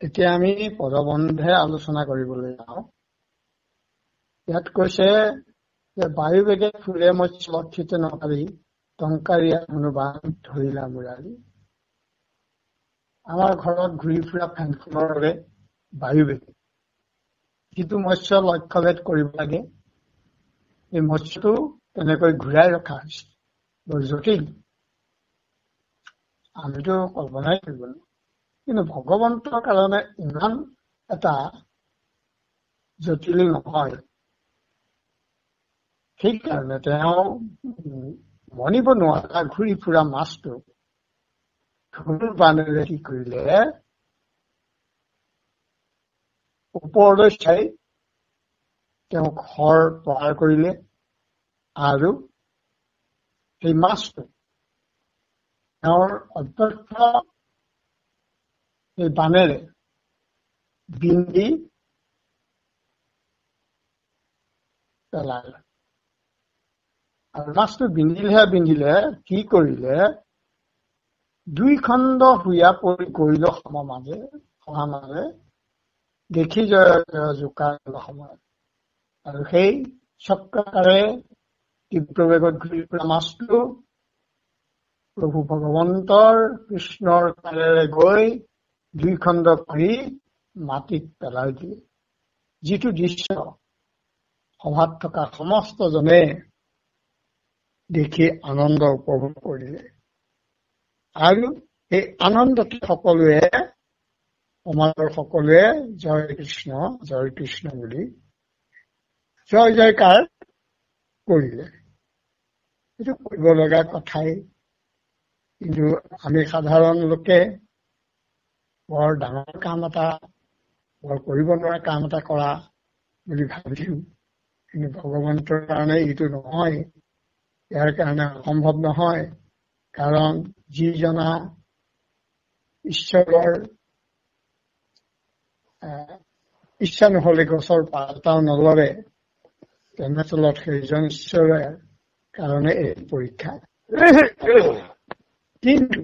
এতিয়া আমি পদবন্ধে আলোচনা কৰিবলৈ যাওঁ। ইয়াত কৈছে যে বায়ু বেগে ফুৰে মৎস্য লক্ষিত নকাৰী টংকাৰীয়া হনুবান ধৰিলা মুৰাৰী। আমাৰ ঘৰত ঘূৰি ফুৰা ফেনখনৰ দৰে বায়ু বেগে যিটো মৎস্য লক্ষ্যভেদ কৰিব লাগে, এই মৎস্যটো তেনেকৈ ঘূৰাই ৰখা হৈছে। বৰ জটিল, আমিতো কল্পনাই কৰিব নোৱাৰো। কিন্তু ভগৱন্তৰ কাৰণে ইমান এটা জটিল নহয়। সেইকাৰণে তেওঁ মনিব নোৱাৰা ঘূৰি ফুৰা মাছটো বানেৰে কি কৰিলে, ওপৰলৈ চাই তেওঁ ঘৰ তৈয়াৰ কৰিলে আৰু সেই মাছটো তেওঁৰ অধ্যক্ষ এই বানেৰে বিন্ধি পেলালে। আৰু মাছটো বিন্ধিলে কি কৰিলে, দুই খণ্ড হুইয়া পৰি গৰিল সমাজে দেখি জোকাৰ সময়ত। আৰু সেই চক্ৰকাৰে তীব্ৰ বেগত ঘূৰি ফুৰা মাছটো প্ৰভু ভগৱন্তৰ কৃষ্ণৰ কাৰেৰে গৈ দুই খণ্ড কৰি মাটিত পেলাই দিয়ে। যিটো দৃশ্য সভাত থকা সমস্তজনে দেখি আনন্দ উপভোগ কৰিলে। আৰু এই আনন্দতে সমাজৰ সকলোৱে জয় কৃষ্ণ বুলি জয় জয়কাৰ কৰিলে। এইটো কৰিব লগা কথাই, কিন্তু আমি সাধাৰণ লোকে বৰ ডাঙৰ কাম এটা, বৰ কৰিব নোৱাৰা কাম এটা কৰা বুলি ভাবিছো। কিন্তু ভগৱন্তৰ কাৰণে এইটো নহয়, ইয়াৰ কাৰণে অসম্ভৱ নহয়। কাৰণ যিজনা ঈশ্বৰৰ ইচ্ছা নহলে গছৰ পাত এটাও নলৰে, তেনেস্থলত সেইজন ঈশ্বৰৰ কাৰণে এই পৰীক্ষা। কিন্তু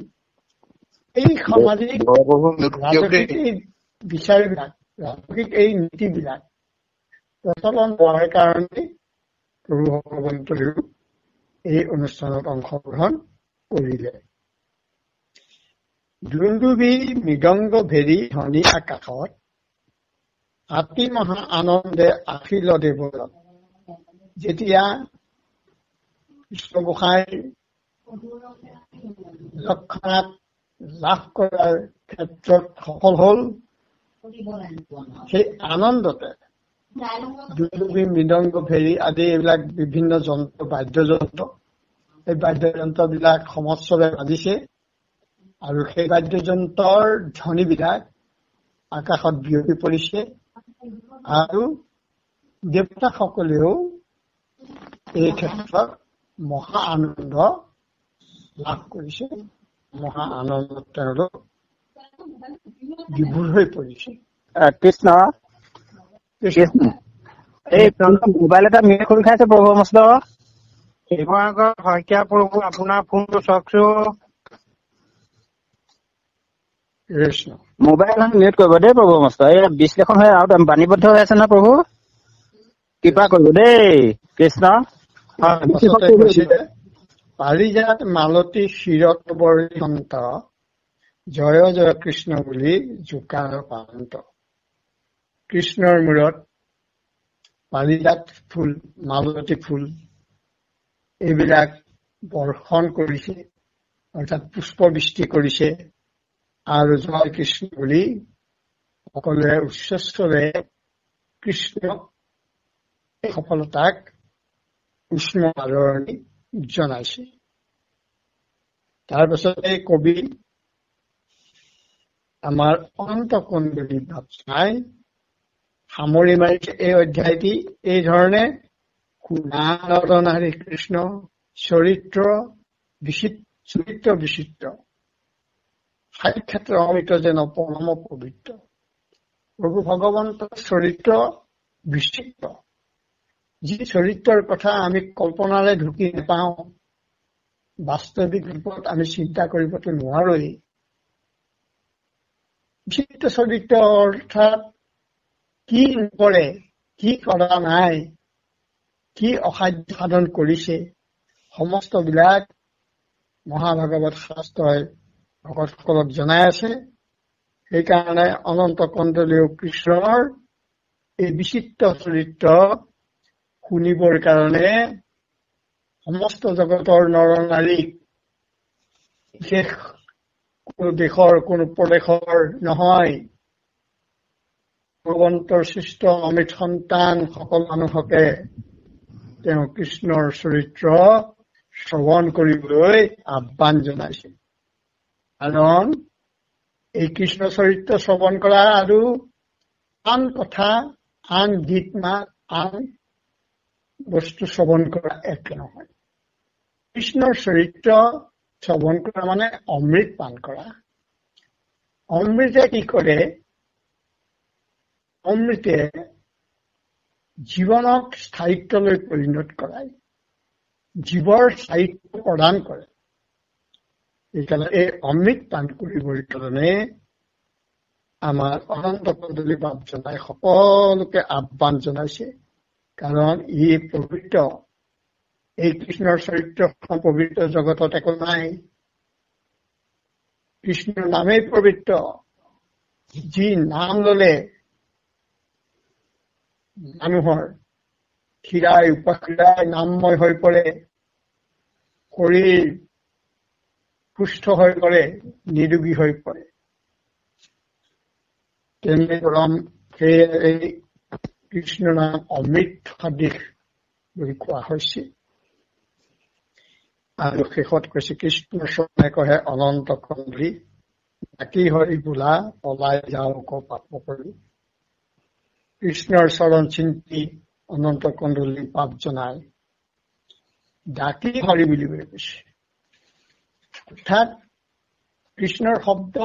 এই সামাজিক ৰাজসিক এই বিচাৰবিলাক, ৰাজসিক এই নীতিবিলাক প্ৰচলন হোৱাৰ কাৰণে প্ৰভু ভগৱন্তয়ো এই অনুষ্ঠানত অংশগ্ৰহণ কৰিলে। দুন্দুবি মৃদংগ ভেৰি ধ্বনি আকাশত, আতি মহা আনন্দে আখিল দেৱলত। যেতিয়া কৃষ্ণ গোসাঁইৰ লক্ষণাত লাভ কৰাৰ ক্ষেত্ৰত সফল হল, সেই আনন্দতে দুন্দুবি মৃদংগ ভেৰি আদি এইবিলাক বিভিন্ন যন্ত্ৰ, বাদ্যযন্ত্ৰ, এই বাদ্যযন্ত্ৰবিলাক সমস্বৰে বাজিছে আৰু সেই বাদ্যযন্ত্ৰৰ ধ্বনিবিলাক আকাশত বিয়পি পৰিছে। আৰু দেৱতাসকলেও এই ক্ষেত্ৰত মহা আনন্দ লাভ কৰিছে, মহা আনন্দত তেওঁলোক বিভোৰ হৈ পৰিছে। কৃষ্ণ এই মোবাইল এটা মিল কৰি খাইছে প্ৰভু মস্ত। এইবাৰ আগত শইকীয়া প্ৰভু আপোনাৰ ফোনটো চাওকচোন। মোবাইল মিউট কৰিব দেই প্ৰভু মস্ত। এই বিশ্লেষণ হৈ আৰু বাণীবদ্ধ হৈ আছে ন প্ৰভু, কৃপা কৰিব দেই। কৃষ্ণ পাৰিজাত মালতী শিৰত বৰিন্ত, জয় জয় কৃষ্ণ বুলি জোকাৰ পান্ত। কৃষ্ণৰ মূৰত পাৰিজাত ফুল, মালতী ফুল এইবিলাক বৰ্ষণ কৰিছে, অৰ্থাৎ পুষ্পবৃষ্টি কৰিছে। আৰু জয় কৃষ্ণ বুলি সকলোৱে উচ্চস্বৰে কৃষ্ণক এই সফলতাক উষ্ণ আদৰণি জনাইছে। তাৰপিছতে কবি আমাৰ অনন্ত কুণ্ডলী ভাৱনাই সামৰি মাৰিছে এই অধ্যায়টি এই ধৰণে। নাৰী কৃষ্ণ চৰিত্ৰ বিচিত্ৰ, সাক্ষাৎ অমৃত যেন পৰম পবিত্ৰ। প্ৰভু ভগৱন্তৰ চৰিত্ৰ বিচিত্ৰ, যি চৰিত্ৰৰ কথা আমি কল্পনাৰে ঢুকি নাপাওঁ, বাস্তৱিক ৰূপত আমি চিন্তা কৰিবতো নোৱাৰোৱেই। বিচিত্ৰ চৰিত্ৰ অৰ্থাৎ কি নকৰে, কি কৰা নাই, কি অসাধ্য সাধন কৰিছে, সমস্ত বিলাক মহাভাগৱত শাস্ত্ৰই ভকতসকলক জনাই আছে। সেইকাৰণে অনন্ত কন্দলীয় কৃষ্ণৰ এই বিচিত্ৰ চৰিত্ৰ শুনিবৰ কাৰণে সমস্ত জগতৰ নৰ নাৰীক, বিশেষ কোনো দেশৰ কোনো প্ৰদেশৰ নহয়, ভগৱন্তৰ সৃষ্ট অমৃত সন্তান সকলো মানুহকে তেওঁ কৃষ্ণৰ চৰিত্ৰ শ্ৰৱণ কৰিবলৈ আহ্বান জনাইছে। কাৰণ এই কৃষ্ণ চৰিত্ৰ শ্ৰৱণ কৰা আৰু আন কথা, আন গীত মাত, আন বস্তু শ্ৰৱণ কৰা এক নহয়। কৃষ্ণৰ চৰিত্ৰ শ্ৰৱণ কৰা মানে অমৃত পান কৰা। অমৃতে কি কৰে? অমৃতে জীৱনক স্থায়িত্বলৈ পৰিণত কৰায়, জীৱৰ স্থায়িত্ব প্ৰদান কৰে। সেইকাৰণে এই অমৃত পান কৰিবৰ কাৰণে আমাৰ অনন্ত কন্দলী বাপজনাই সকলোকে আহ্বান জনাইছে। কাৰণ ই পবিত্ৰ, এই কৃষ্ণৰ চৰিত্ৰ পবিত্ৰ জগতত একো নাই। কৃষ্ণৰ নামেই পবিত্ৰ। যি নাম ললে মানুহৰ ক্ষীৰাই উপক্ষীৰাই নামময় হৈ পৰে, শৰীৰ সুস্থ হৈ পৰে, নিৰোগী হৈ পৰে। তেনেদৰে এই কৃষ্ণ নাম অমৃত সদৃশ বুলি কোৱা হৈছে। আৰু শেষত কৈছে কৃষ্ণ স্বৰ্ণে কহে অনন্ত কন্দলী, ডাকি হৰি বোলা পলাই যাওঁ পাপ কৰি। কৃষ্ণৰ চৰণ চিন্তি অনন্ত কন্দলী পাপ জনাই ডাকি হৰি বুলি কৈছে। অৰ্থাৎ কৃষ্ণৰ শব্দ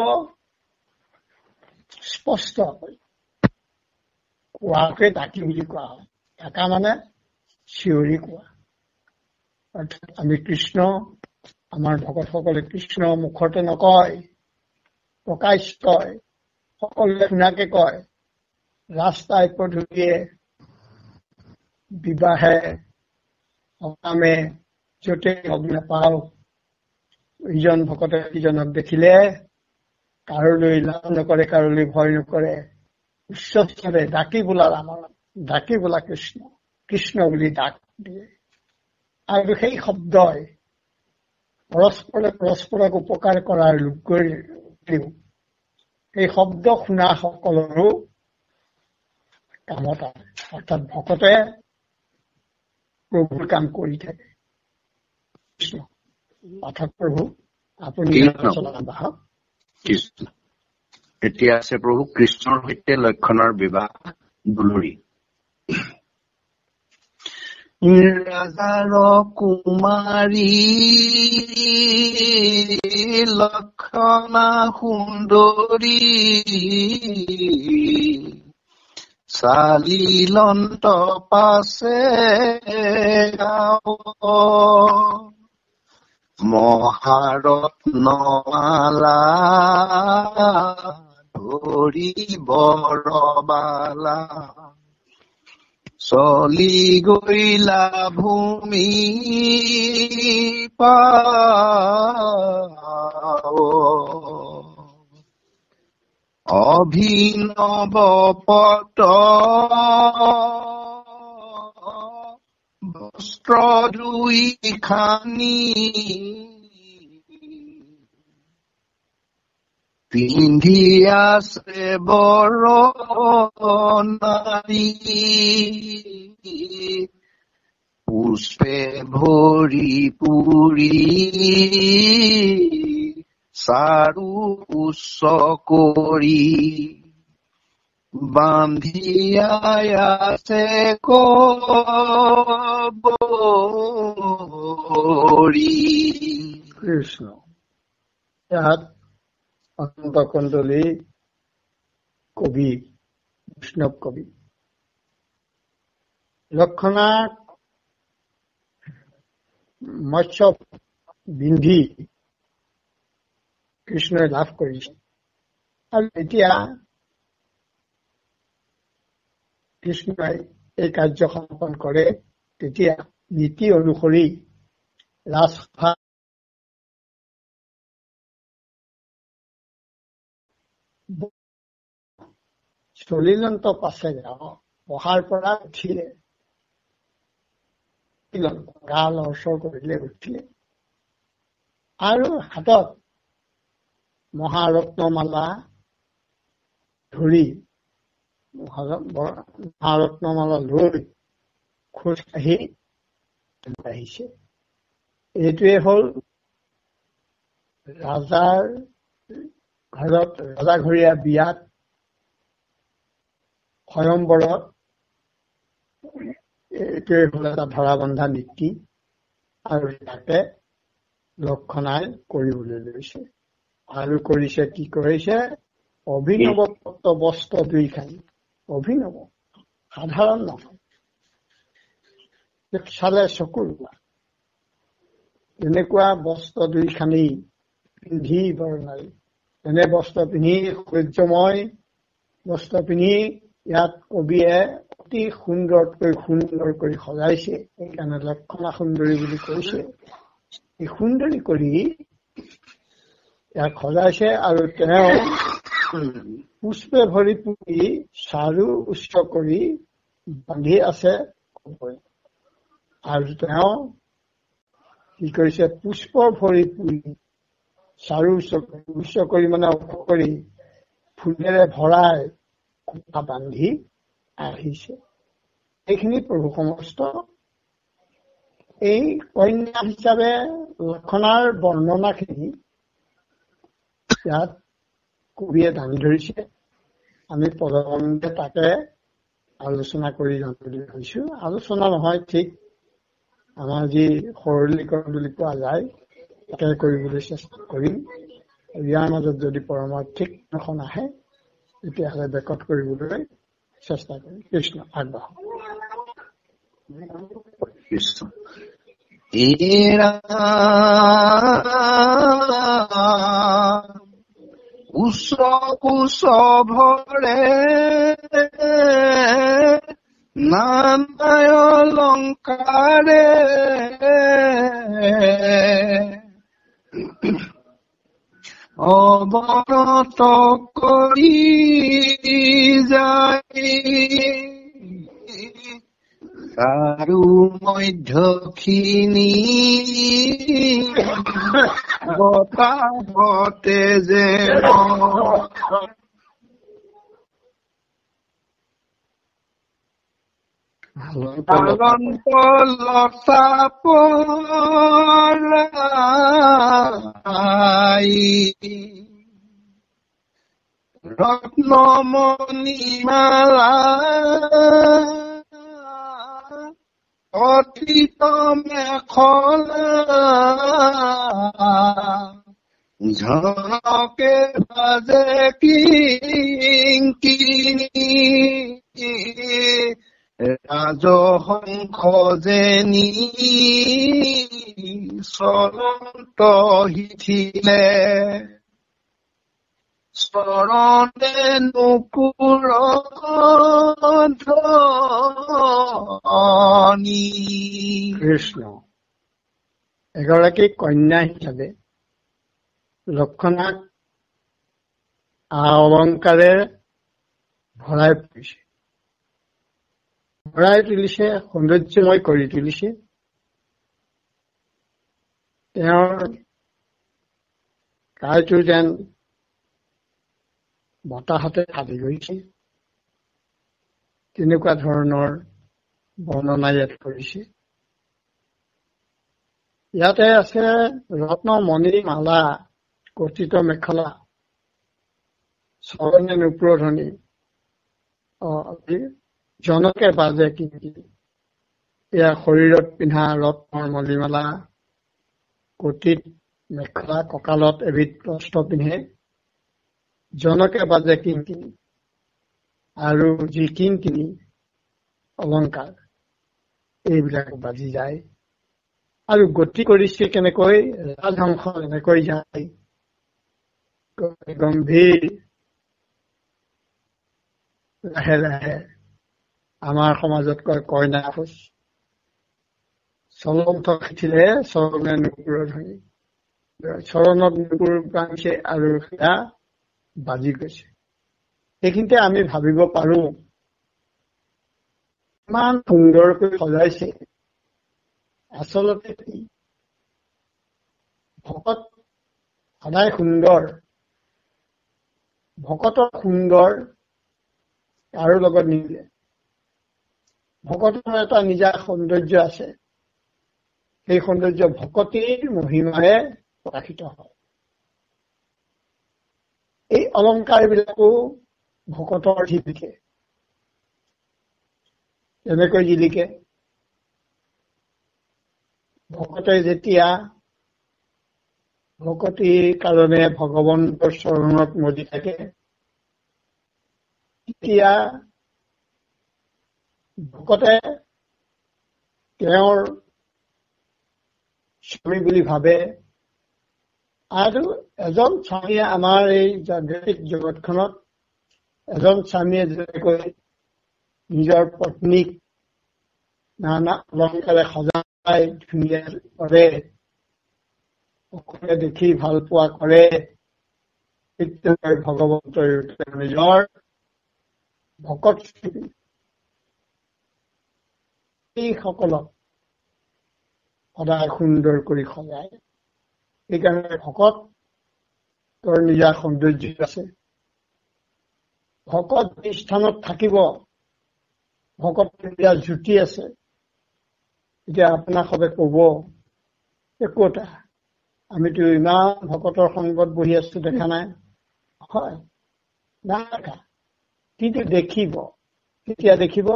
স্পষ্ট হয়, কোৱাকে ডাকি বুলি কোৱা হয়। ডাকা মানে চিঞৰি কোৱা। অৰ্থাৎ আমি কৃষ্ণ, আমাৰ ভকতসকলে কৃষ্ণ মুখতে নকয়, প্ৰকাশ কয়, সকলোৱে শুনাকে কয়। ৰাস্তাই পদূলিয়ে, বিবাহে, সকামে, য'তে লগ নাপাওঁ, ইজন ভকতে ইজনক দেখিলে কাৰোলৈ লাভ নকৰে, কাৰোলৈ ভয় নকৰে, উচ্চস্বৰে ডাকি বোলা ৰামৰ, ডাকি বোলা কৃষ্ণ, কৃষ্ণ বুলি ডাক দিয়ে। আৰু সেই শব্দই পৰস্পৰে পৰস্পৰক উপকাৰ কৰাৰ লোক কৰিও সেই শব্দ শুনা সকলৰো কামত আহে। অৰ্থাৎ ভকতে প্ৰভুৰ কাম কৰি থাকে। কৃষ্ণ পাঠক প্ৰভু আপুনি আহক। এতিয়া আছে প্ৰভু কৃষ্ণৰ সৈতে লক্ষণৰ বিবাহ দুলুৰি। ৰাজাৰ কুমাৰী লক্ষণা সুন্দৰী, চালিলন্ত পাছে মহাৰত্নমালা ধৰি বৰবালা, চলি গৈলা ভূমি অভিনৱ পট বস্ত্ৰ দুই খানি, পিন্ধি আছে বৰ নাৰী, পুষ্পে ভৰি পুৰি চাৰু উচ্চ কৰি, বান্ধিয়াই আছে কবৰী। কৃষ্ণ ইয়াত অনন্ত কন্দলী কবি, বৈষ্ণৱ কবি লক্ষণাক মৎস্য বিন্ধি কৃষ্ণই লাভ কৰিছে। আৰু এতিয়া কৃষ্ণই এই কাৰ্য সম্পন্ন কৰে, তেতিয়া নীতি অনুসৰি ৰাজসভা চলিলন্ত পাছে পঢ়াৰ পৰা উঠিলে, গা লৰচৰ কৰিলে, উঠিলে আৰু হাতত মহাৰত্নমালা ধৰি মহাৰত্নমালা লৈ খোজকাঢ়ি আহিছে। এইটোৱে হল ৰাজাৰ ঘৰত, ৰজাঘৰীয়া বিয়াত স্বয়ম্বৰত এইটোৱে হল এটা ধৰা বন্ধা নীতি, আৰু তাকে লক্ষণাই কৰিবলৈ লৈছে। আৰু কৰিছে, কি কৰিছে? অভিনৱ পত্ৰ বস্ত্ৰ দুইখানি। অভিনৱ, সাধাৰণ নহয়, চালে চকুৰ এনেকুৱা বস্ত্ৰ দুইখানি পিন্ধি বৰণালী, এনে বস্ত্ৰ পিন্ধি, সৌন্দৰ্যময় বস্ত্ৰ পিন্ধি ইয়াত কবিয়ে অতি সুন্দৰ কৰি সজাইছে। সেইকাৰণে লক্ষণা সুন্দৰী বুলি কৈছে। এই সুন্দৰী কৰি ইয়াক সজাইছে, আৰু তেওঁ পুষ্পে ভৰি পুৰি চাৰু উচ্চ কৰি বান্ধি আছে। আৰু তেওঁ কি কৰিছে? পুষ্প ভৰি পুৰি চাৰু উচ্চ কৰি, মানে ওখ কৰি ফুলেৰে ভৰাই কুটা বান্ধি আহিছে। এইখিনি প্ৰভু সমস্ত এই কন্যা হিচাপে লক্ষণাৰ বৰ্ণনাখিনি ইয়াত কবিয়ে দাঙি ধৰিছে। আমি পদবন্ধে তাকে আলোচনা কৰি যাম বুলি ভাবিছো। আলোচনা নহয়, ঠিক আমাৰ যি সৰলীকৰণ বুলি কোৱা যায়, তাকে কৰিবলৈ চেষ্টা কৰিম। ইয়াৰ মাজত যদি পৰমাৰ্থিক এখন আহে, তেতিয়াহ'লে বেকত কৰিবলৈ চেষ্টা কৰিম। কৃষ্ণ আগবাঢ়ক। উচ্চ কুচ ভৰে নানায় অলংকাৰে অৱনত কৰি যায় আৰু মধ্যখিনি বতাহতে যে লতা পৰাই ৰত্নমণিমালা অতীত মেখলা ঝনকে বাজে কিংকিণী ৰাজহংস যেনি চলন্ত হিঠিলে চৰণে নুপুৰ ধ্বনি। কৃষ্ণ এগৰাকী কন্যা হিচাপে লক্ষণাক অলংকাৰে ভৰাই পৰিছে, ভৰাই তুলিছে, সৌন্দৰ্যময় কৰি তুলিছে। তেওঁৰ কাইটো যেন বতাহতে ফালি গৈছে, তেনেকুৱা ধৰণৰ বৰ্ণনা ইয়াত কৰিছে। ইয়াতে আছে ৰত্নমণি মালা, কটিত মেখেলা, চৰণে নুপুৰধনি, জনকে বাজে কিংকিণী। এয়া শৰীৰত পিন্ধা ৰত্নৰ মণিমালা, কটিত মেখেলা, কঁকালত এবিধ বস্ত্ৰ পিন্ধে, জনকে বাজে কিংকিণী। আৰু যি কিংকিণী অলংকাৰ, এইবিলাক বাজি যায়। আৰু গতি কৰিছে কেনেকৈ? ৰাজহংস এনেকৈ যায়, গম্ভীৰ লাহে লাহে আমাৰ সমাজত কয় কইনা খোজ চলন্ত খিঠিলে চৰণে নুপুৰ ধৰি চৰণত নুপুৰ বাঢ়িছে আৰু সেয়া বাজি গৈছে। সেইখিনিতে আমি ভাবিব পাৰো ইমান সুন্দৰকৈ সজাইছে, আচলতে কি ভকত সদায় সুন্দৰ, ভকতৰ সুন্দৰ কাৰো লগত নিমিলে। ভকতৰ এটা নিজা সৌন্দৰ্য আছে, সেই সৌন্দৰ্য ভকতিৰ মহিমাৰে প্ৰকাশিত হয়। এই অলংকাৰ বিলাকো ভকতৰ জিলিকে। তেনেকৈ জিলিকে ভকতে যেতিয়া ভকতিৰ কাৰণে ভগৱন্তৰ চৰণত মজি থাকে, তেতিয়া ভকতে তেওঁৰ স্বামী বুলি ভাবে। আৰু এজন স্বামীয়ে আমাৰ এই জাগতিক জগতখনত এজন স্বামীয়ে যেনেকৈ নিজৰ পত্নীক নানা অলংকাৰে সজাই ধুনীয়া কৰে, সকলোৱে দেখি ভাল পোৱা কৰে, ভগৱন্তৰ নিজৰ ভকত সকলক সদায় সুন্দৰ কৰি সজায়। সেইকাৰণে ভকতৰ নিজা সৌন্দৰ্য আছে। ভকত যি স্থানত থাকিব, ভকত নিজা জুতি আছে। এতিয়া আপোনাক সবে কব একোটা আমিতো ইমান ভকতৰ সংগত বহি আছো, দেখা নাই? হয়, দেখা। কিন্তু দেখিব, কেতিয়া দেখিব?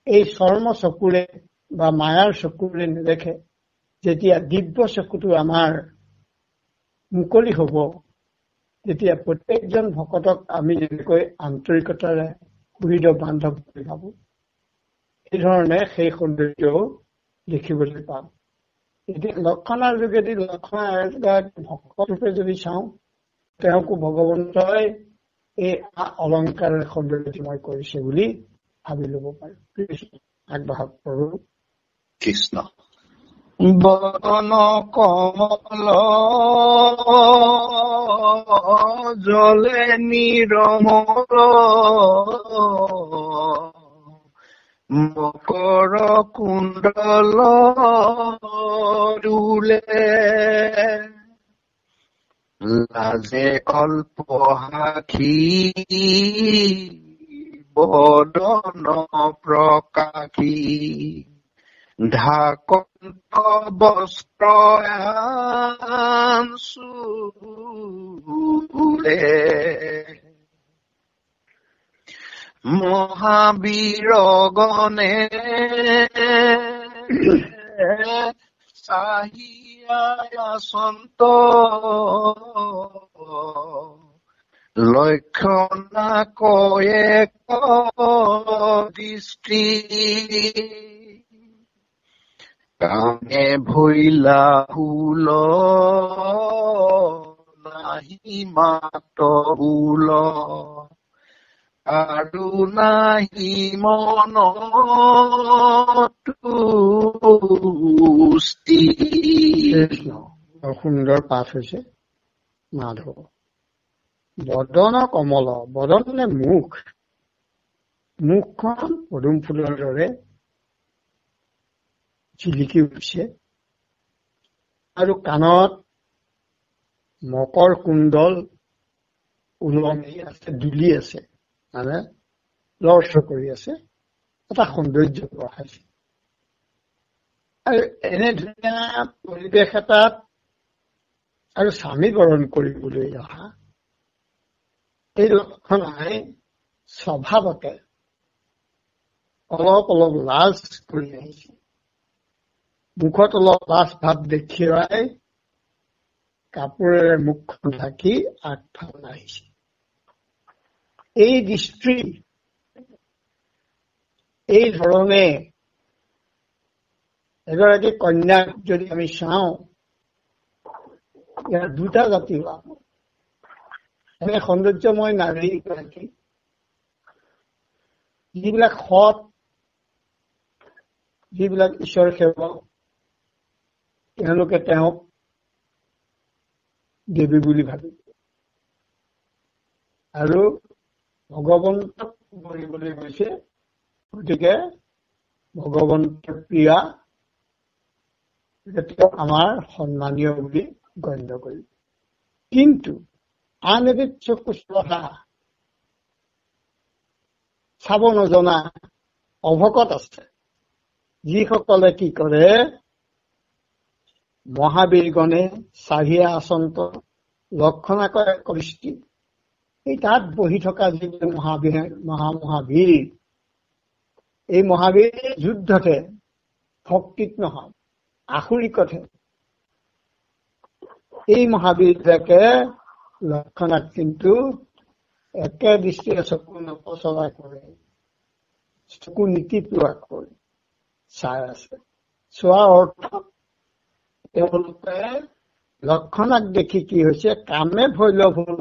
এই চৰ্ম চকুৰে বা মায়াৰ চকুৰে নেদেখে। যেতিয়া দিব্য চকুটো আমাৰ মুকলি হব, তেতিয়া প্ৰত্যেকজন ভকতক আমি যেনেকৈ আন্তৰিকতাৰে সুহৃদ বান্ধৱ বুলি ভাবো, এই ধৰণে সেই সৌন্দৰ্যও দেখিবলৈ পাম। এতিয়া লক্ষণাৰ যোগেদি লক্ষণাৰ ভকত ৰূপে যদি চাওঁ, তেওঁকো ভগৱন্তই এই অলংকাৰৰ সৌন্দৰ্যময় কৰিছে বুলি ভাবি লব পাৰো। আগবাঢ়ক প্ৰভু কৃষ্ণ। বদন কমল জলে নিৰমল মকৰ কুণ্ডল ৰুলে লাজে অল্প হাখি বদন প্ৰকাশী ঢাকন্ত বস্ত্ৰ আঁচুলে মহাবীৰ গণে চাহিয়াসন্ত লক্ষণা কয়ে দৃষ্টি কামে ভৈলা ফুল নাহি মাত বোল আৰু নাহি মন তুষ্টি। সুন্দৰ পাঠ হৈছে মাধৱ। বদন কমল, বদন মানে মুখ, মুখখন পদুম ফুলৰ দৰে জিলিকি উঠিছে আৰু কাণত মকৰ কুণ্ডল ওলমি আছে, দুলি আছে, মানে লৰচৰ কৰি আছে, এটা সৌন্দৰ্য বঢ়াইছে। আৰু এনে ধুনীয়া পৰিৱেশ এটাত আৰু স্বামী বৰণ কৰিবলৈ অহা এই লক্ষণাই স্বভাৱতে অলপ অলপ লাজ কৰি আহিছে। মুখত অলপ লাজ ভাৱ দেখুৱাই কাপোৰেৰে মুখখন ঢাকি আগফাল আহিছে। এই দৃষ্টি এই ধৰণে এগৰাকী কন্যাক যদি আমি চাওঁ, ইয়াৰ দুটা জাতি এনে সৌন্দৰ্যময় নাৰী গৰাকী যিবিলাক সৎ, যিবিলাক ঈশ্বৰ সেৱক, তেওঁলোকে তেওঁক দেৱী বুলি ভাবিব আৰু ভগৱন্তক কৰিবলৈ গৈছে, গতিকে ভগৱন্তৰ প্ৰিয়া, তেওঁ আমাৰ সন্মানীয় বুলি গণ্য কৰিব। কিন্তু আন এবিধ চকু চোৱা চাব নজনা অভকত আছে, যিসকলে কি কৰে, মহাবীৰগণে চাহিয়া আসন্ত লক্ষণাকৰে কৃষ্টি, এই তাত বহি থকা যিবিলাক মহাবীৰ, এই মহাবীৰ যুদ্ধতে, ভক্তিত নহয়, আসুৰিকতহে। এই মহাবীৰবিলাকে লক্ষণাক কিন্তু একে দৃষ্টিৰে চকু নপচলা কৰে, চকু নীতিটোৱা কৰে চাই আছে। চোৱাৰ অৰ্থ তেওঁলোকে লক্ষণাক দেখি কি হৈছে, কামে ভৈলৱ হল,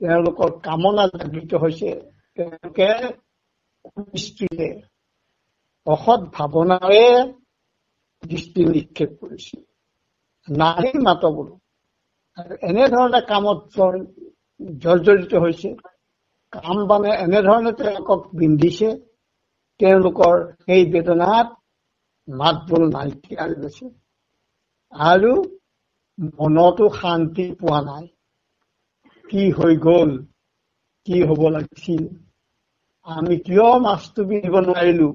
তেওঁলোকৰ কামনা জাগৃত হৈছে, তেওঁলোকে দৃষ্টিৰে অসৎ ভাৱনাৰে দৃষ্টি নিক্ষেপ কৰিছে, নাৰী মাতবোলো আৰু এনেধৰণে কামত জৰ্জৰিত হৈছে। কাম মানে এনেধৰণে তেওঁলোকক বিন্ধিছে, তেওঁলোকৰ সেই বেদনাত মাতবোল নাইকিয়া হৈ গৈছে আৰু মনতো শান্তি পোৱা নাই। কি হৈ গল, কি হব লাগিছিল, আমি কিয় মাছটো বিন্ধিব নোৱাৰিলো,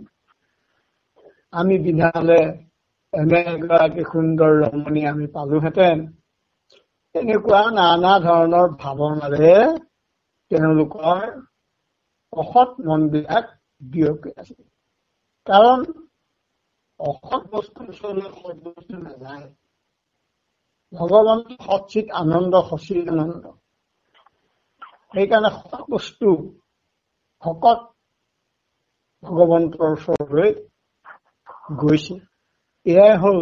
আমি বিন্ধালে এনে এগৰাকী সুন্দৰ ৰমণী আমি পালোহেঁতেন। এনেকুৱা নানা ধৰণৰ ভাৱনাৰে তেওঁলোকৰ অসৎ মনবিলাক বিয়পি আছে। কাৰণ অসৎ বস্তুৰ ওচৰলৈ সৎ বস্তু নাযায়। ভগৱান সচিত আনন্দ, সচিত আনন্দ। সেইকাৰণে সৎ বস্তু ভকত ভগৱন্তৰ ওচৰলৈ গৈছে। এয়াই হল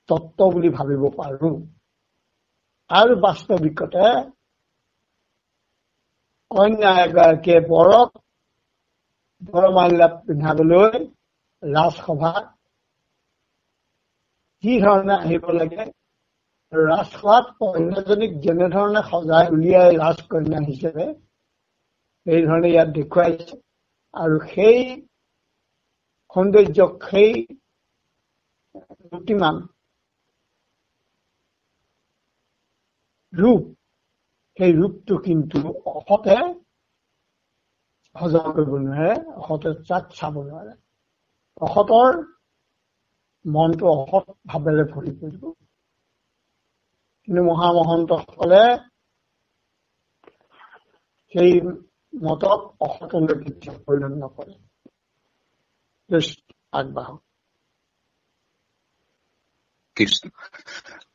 তত্ত্ব বুলি ভাবিব পাৰো। আৰু বাস্তৱিকতে কন্যা এগৰাকীয়ে বৰক বৰমাল্য পিন্ধাবলৈ ৰাজসভাত যি ধৰণে আহিব লাগে, ৰাজসভাত কন্যাজনীক যেনেধৰণে সজাই উলিয়াই ৰাজকন্যা হিচাপে সেই ধৰণে ইয়াত দেখুৱাইছে। আৰু সেই সৌন্দৰ্যক, সেই মূৰ্তিমান ৰূপ, সেই ৰূপটো কিন্তু অসতে হজম কৰিব নোৱাৰে, অসতে তাক চাব নোৱাৰে। অসতৰ মনটো অসৎ ভাৱেৰে ভৰি পৰিব। কিন্তু মহামহন্তসকলে সেই মতক অসতলৈ কেতিয়াও পৰিণত নকৰে। আগবাঢ়ক। কৃষ্ণ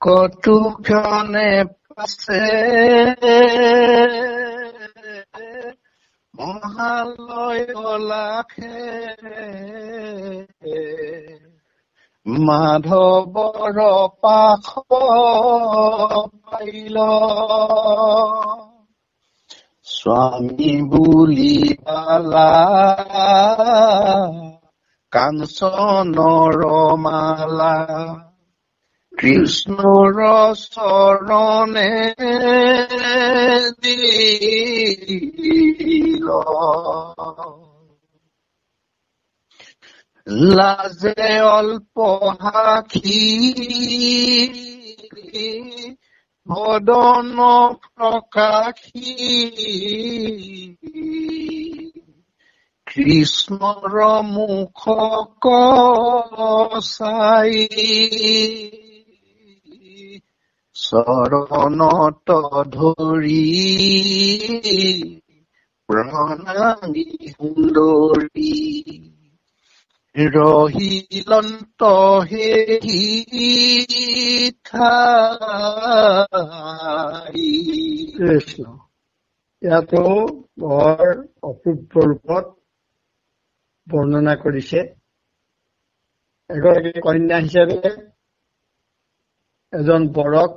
কটু ক্ষণে পাছে মহালয় লাখে মাধৱৰ পাখ পাইল স্বামী বুলি বালা কাঞ্চনৰ মালা কৃষ্ণৰ চৰণে দিল লাজে অল্প হাখি বদন প্ৰকাশী কৃষ্ণৰ মুখ চাই চৰণত ধৰি প্ৰণামী সুন্দৰী ৰহিলন্ত হে কৃষ্ণ। ইয়াতো বৰ অপূৰ্ব ৰূপত বৰ্ণনা কৰিছে। এগৰাকী কন্যা হিচাপে এজন বৰক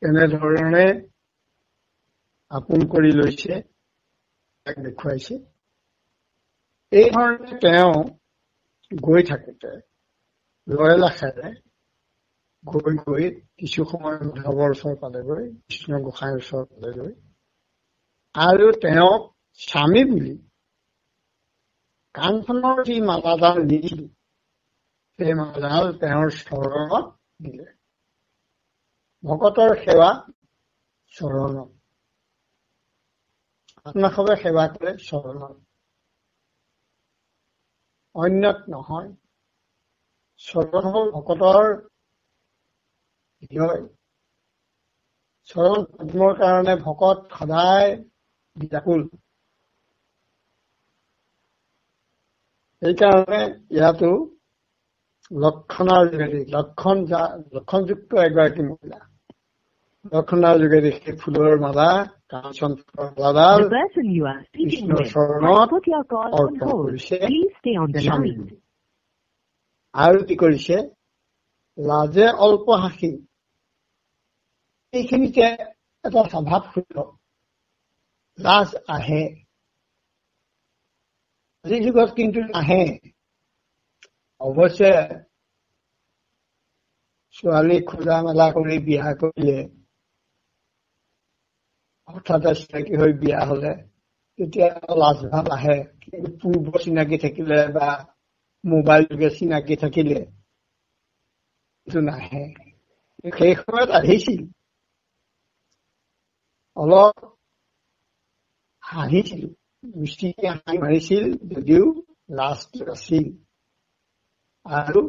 এনেধৰণে আপোন কৰি লৈছে দেখুৱাইছে। এই ধৰণে তেওঁ গৈ থাকোতে লয়লা খাৰে গৈ কিছু সময় মাধৱৰ ওচৰ পালেগৈ, কৃষ্ণ গোসাঁইৰ ওচৰ পালেগৈ, আৰু তেওঁক স্বামী বুলি কাণখনৰ যি মালাডাল দিছিল সেই মালাডাল তেওঁৰ চৰণত দিলে। ভকতৰ সেৱা চৰণত, আপোনাসৱে সেৱা কৰে চৰণত, অন্যত নহয়। চৰণ হল ভকতৰ হৃদয়। চৰণ পদ্মৰ কাৰণে ভকত সদায় ব্যাকুল। সেইকাৰণে ইয়াতো লক্ষণৰ যোগেদি, লক্ষণযুক্ত এগৰাকী মহিলা লক্ষণৰ যোগেদি সেই ফুলৰ মালা কাঞ্চন মালাডাল কৃষ্ণৰ চৰণত অৰ্পণ কৰিছে। আৰু কি কৰিছে? লাজে অল্প হাসি। এইখিনিতে এটা স্বভাৱ শুদ্ধ লাজ আহে, আজিৰ যুগত কিন্তু নাহে। অৱশ্যে ছোৱালী খোজা মেলা কৰি বিয়া কৰিলে, হঠাতে চিনাকি হৈ বিয়া হলে তেতিয়া লাজ ভাৱ আহে। কিন্তু পূৰ্ব চিনাকি থাকিলে বা মোবাইল যোগে চিনাকি থাকিলে এইটো নাহে। সেই সময়ত আহিছিল, অলপ হাঁহিছিল, দৃষ্টিকে হাঁহি মাৰিছিল, যদিও লাজটো আছিল। আৰু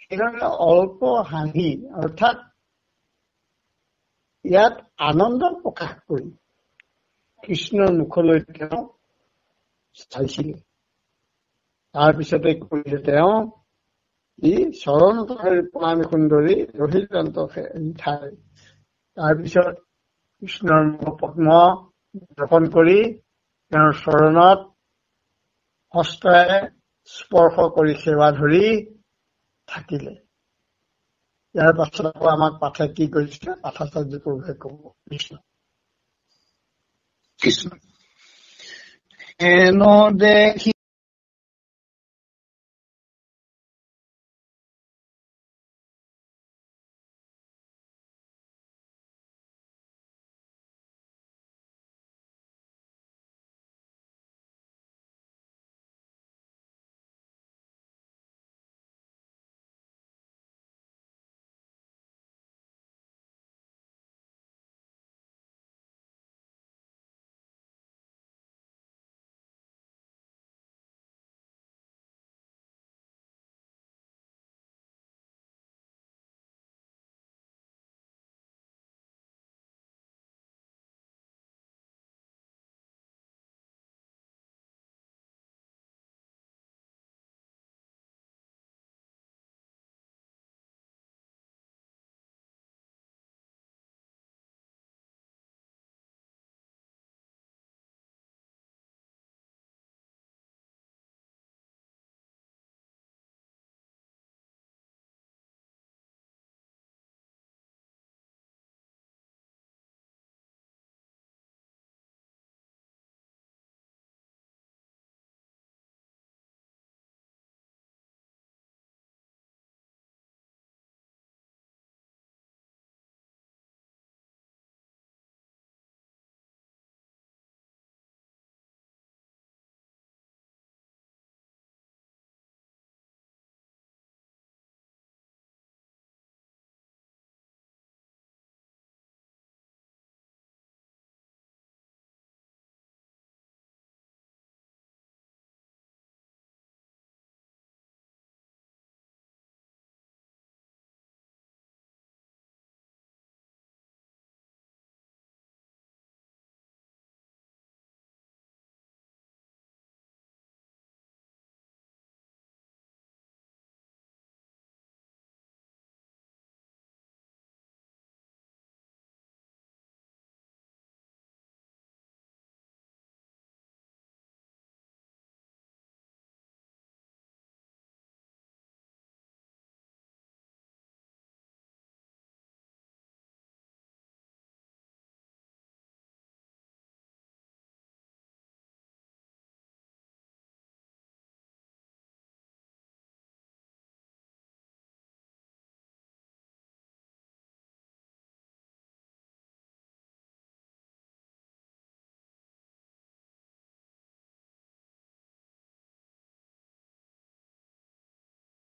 সেইদৰে অল্প হাঁহি, অৰ্থাৎ ইয়াত আনন্দ প্ৰকাশ কৰি কৃষ্ণৰ মুখলৈ তেওঁ চাইছিলে। তাৰপিছতে কৰিলে তেওঁ ই চৰণ প্ৰণামী সুন্দৰী ৰহিলন্ত ঠাই। তাৰপিছত কৃষ্ণৰ পদ্ম দৰ্শন কৰি তেওঁৰ চৰণত হস্তেৰে স্পৰ্শ কৰি সেৱা ধৰি থাকিলে। ইয়াৰ পাছত আকৌ আমাক পাঠে কি কৰিছে? পাঠাচাৰ্য প্ৰভুৱে কব। কৃষ্ণ কৃষ্ণ এন দেখি